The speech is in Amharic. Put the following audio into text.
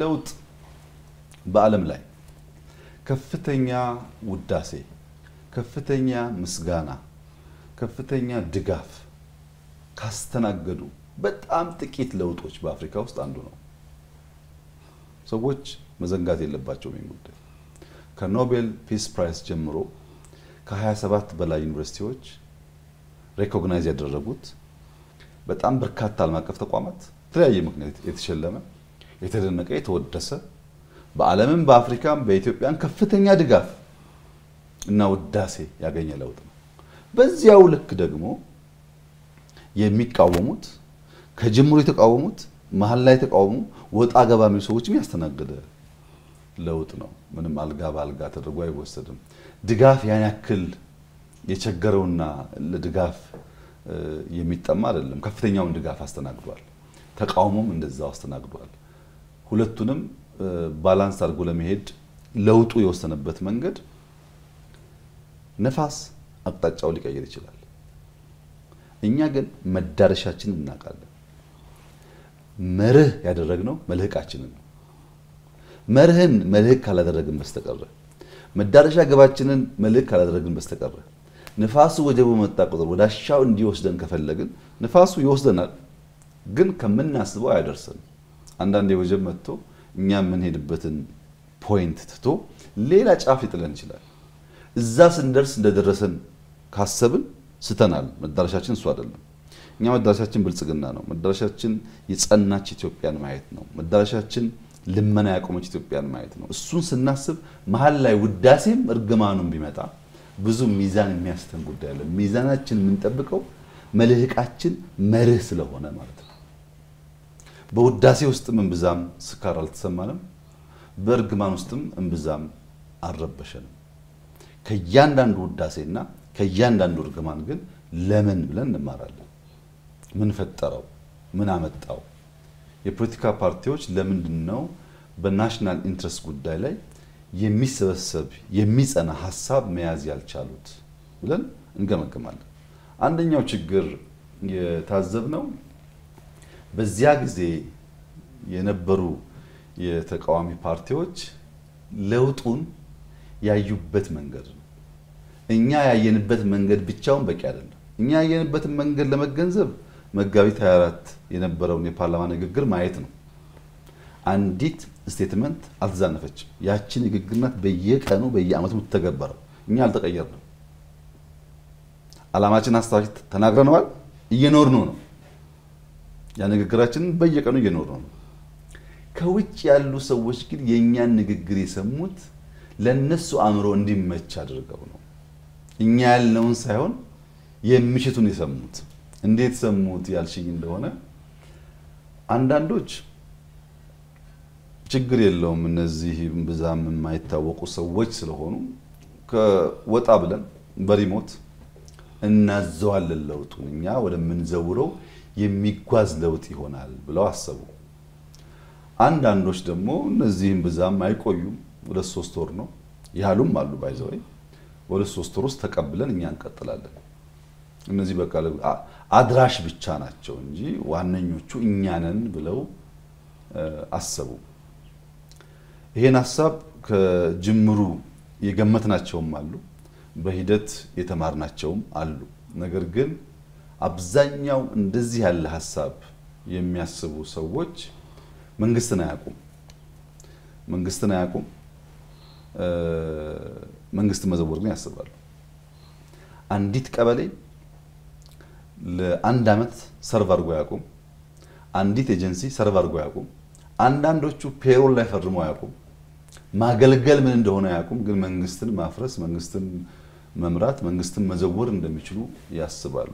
ለውጥ በዓለም ላይ ከፍተኛ ውዳሴ ከፍተኛ ምስጋና ከፍተኛ ድጋፍ ካስተናገዱ በጣም ጥቂት ለውጦች በአፍሪካ ውስጥ አንዱ ነው ሰዎች መዘንጋት የለባቸውም የሚሉት ከኖቤል ፒስ ፕራይስ ጀምሮ ከ27 በላይ ዩኒቨርሲቲዎች ሪኮግናይዝ ያደረጉት በጣም በርካታ ዓለም አቀፍ ተቋማት ተለያየ ምክንያት የተሸለመ የተደነቀ የተወደሰ በዓለምም በአፍሪካም በኢትዮጵያም ከፍተኛ ድጋፍ እና ውዳሴ ያገኘ ለውጥ ነው በዚያው ልክ ደግሞ የሚቃወሙት ከጅምሩ የተቃወሙት መሐል ላይ ተቃውሙ ወጣ ገባ የሚሉ ሰዎችም ያስተናገደ ለውጥ ነው ምንም አልጋ ባልጋ ተደርጎ አይወሰድም ድጋፍ ያን ያክል የቸገረውና ለድጋፍ የሚጠማ አይደለም ከፍተኛውን ድጋፍ አስተናግዷል ተቃውሞም እንደዛው አስተናግዷል ሁለቱንም ባላንስ አድርጎ ለመሄድ ለውጡ የወሰነበት መንገድ ነፋስ አቅጣጫው ሊቀየር ይችላል እኛ ግን መዳረሻችንን እናውቃለን መርህ ያደረግነው መልህቃችንን ነው መርህን መልህቅ ካላደረግን በስተቀር መዳረሻ ገባችንን መልህቅ ካላደረግን በስተቀር ነፋሱ ወጀቡ መጣ ቁጥር ወዳሻው እንዲወስደን ከፈለግን ነፋሱ ይወስደናል ግን ከመናስበው አይደርሰን አንዳንዴ ወጀብ መጥቶ እኛ ምን ሄድበትን ፖይንት ትቶ ሌላ ጫፍ ይጥለን ይችላል እዛ ስንደርስ እንደደረሰን ካሰብን ስተናል መዳረሻችን እሱ አይደለም እኛ መዳረሻችን ብልጽግና ነው መዳረሻችን የጸናች ኢትዮጵያን ማየት ነው መዳረሻችን ልመና ያቆመች ኢትዮጵያን ማየት ነው እሱን ስናስብ መሐል ላይ ውዳሴም እርግማኑም ቢመጣ ብዙ ሚዛን የሚያስተን ጉዳይ አለ ሚዛናችን የምንጠብቀው መልህቃችን መርህ ስለሆነ ማለት ነው በውዳሴ ውስጥ እንብዛም ስካር አልተሰማንም በእርግማን ውስጥም እንብዛም አልረበሸንም ከያንዳንዱ ውዳሴና ከያንዳንዱ እርግማን ግን ለምን ብለን እንማራለን ምን ፈጠረው ምን አመጣው የፖለቲካ ፓርቲዎች ለምንድነው በናሽናል ኢንትረስት ጉዳይ ላይ የሚሰበሰብ የሚጸና ሐሳብ መያዝ ያልቻሉት ብለን እንገመግማለን አንደኛው ችግር የታዘብነው በዚያ ጊዜ የነበሩ የተቃዋሚ ፓርቲዎች ለውጡን ያዩበት መንገድ ነው እኛ ያየንበት መንገድ ብቻውን በቂ አይደለም እኛ ያየንበት መንገድ ለመገንዘብ መጋቢት 24 የነበረው የፓርላማ ንግግር ማየት ነው አንዲት ስቴትመንት አልተዛነፈችም ያቺ ንግግርናት በየቀኑ በየአመቱ ተተገበረው እኛ አልተቀየርንም አላማችን አስተዋጭ ተናግረናል እየኖርነው ነው ያ ንግግራችን በየቀኑ እየኖርነው ነው ከውጭ ያሉ ሰዎች ግን የኛን ንግግር የሰሙት ለነሱ አምሮ እንዲመች አድርገው ነው እኛ ያልነውን ሳይሆን የሚሽቱን የሰሙት እንዴት ሰሙት ያልሽኝ እንደሆነ አንዳንዶች ችግር የለውም እነዚህ ብዛም የማይታወቁ ሰዎች ስለሆኑ ከወጣ ብለን በሪሞት እናዘዋለን ለውጡን እኛ ወደምንዘውረው የሚጓዝ ለውጥ ይሆናል ብለው አሰቡ አንዳንዶች ደግሞ እነዚህም ብዛም አይቆዩም ወደ 3 ወር ነው ያሉም አሉ ባይዘው ወደ 3 ወር ውስጥ ተቀብለን እኛ እንቀጥላለን እነዚህ በቃ አድራሽ ብቻ ናቸው እንጂ ዋነኞቹ እኛ ነን ብለው አሰቡ ይሄን ሐሳብ ከጅምሩ የገመትናቸውም አሉ በሂደት የተማርናቸውም አሉ ነገር ግን አብዛኛው እንደዚህ ያለ ሐሳብ የሚያስቡ ሰዎች መንግስትን አያውቁም መንግስት መዘወር ግን ያስባሉ አንዲት ቀበሌ ለአንድ አመት ሰርቭ አድርጎ ያቆም አንዲት ኤጀንሲ ሰርቭ አድርጎ ያቆም አንዳንዶቹ ፔሮል ላይ ፈርሞ ያቆም ማገልገል ምን እንደሆነ ያቆም ግን መንግስትን ማፍረስ መንግስትን መምራት መንግስትን መዘወር እንደሚችሉ ያስባሉ